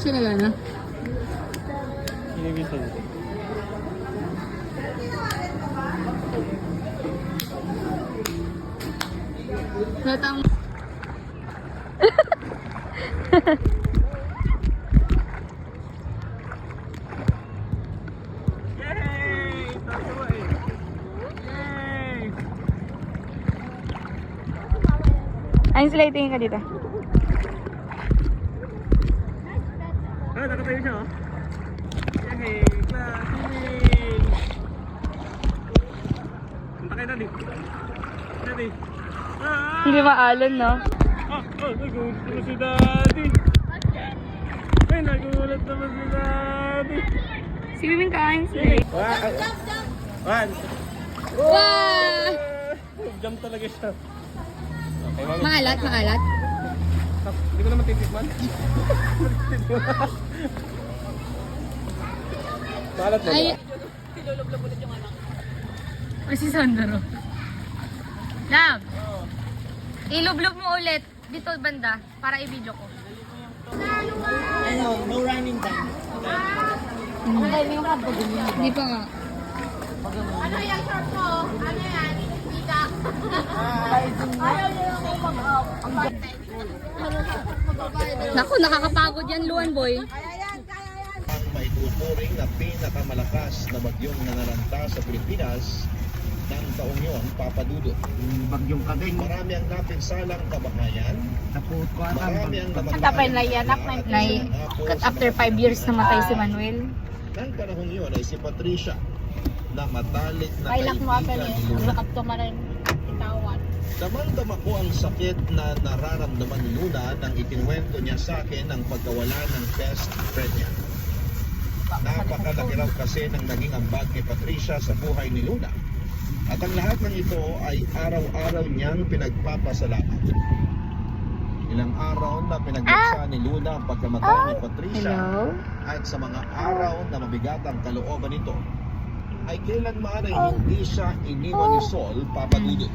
Sino gana? Inibisan. Natang... Yay! Tatawa eh. Yay! Ayun sila, itingin ka dito. Ah, nakatayo siya oh. Yay! Classing! Punta kayo Daddy. Daddy. Ah! Hindi maalon, no? Nagulat naman si Daddy. Ay, nagulat naman si Daddy. Swimming ka, ayun sila. One. Wow! Jump talaga siya. Okay, mami. Maalat, maalat. Hindi ko naman titikman. Maalat mo ba? Ay, Ay, si Sandro. Love, ilublob mo ulit dito banda para i-video ko. Ano, no running time. hindi pa nga. Ano yung short mo? Ano yan? Pika. Ayaw niyo lang ako mag-up. Naku, nakakapagod yan, Luan Boy. Kaya yan, kaya yan. Ang maituturing na pinakamalakas na bagyong nanaranta sa Pilipinas ng taong yon, Papa Dudut. Bagyong Kading. Marami ang napinsalang kabahayan, Naput ko marami ang Tapay na yan, after 5 years namatay si Manuel. Nang panahong iyon ay si Patricia na matalik na Kailak mo ata kaibigan ni, ni Luna. lakap to marin itawan. Damang-dama ko ang sakit na nararamdaman ni Luna nang ikinuwento niya sa akin ang pagkawala ng best friend niya. Napakalaki raw kasi ng naging ambag ni Patricia sa buhay ni Luna. At ang lahat ng ito ay araw-araw niyang pinagpapasalamat. Ilang araw na pinagdagsa ni Luna ang pagkamatay ni Patricia at sa mga araw na mabigat ang kalooban nito ay kailanman ay hindi siya iniwan ni Sol, Papa Dudut.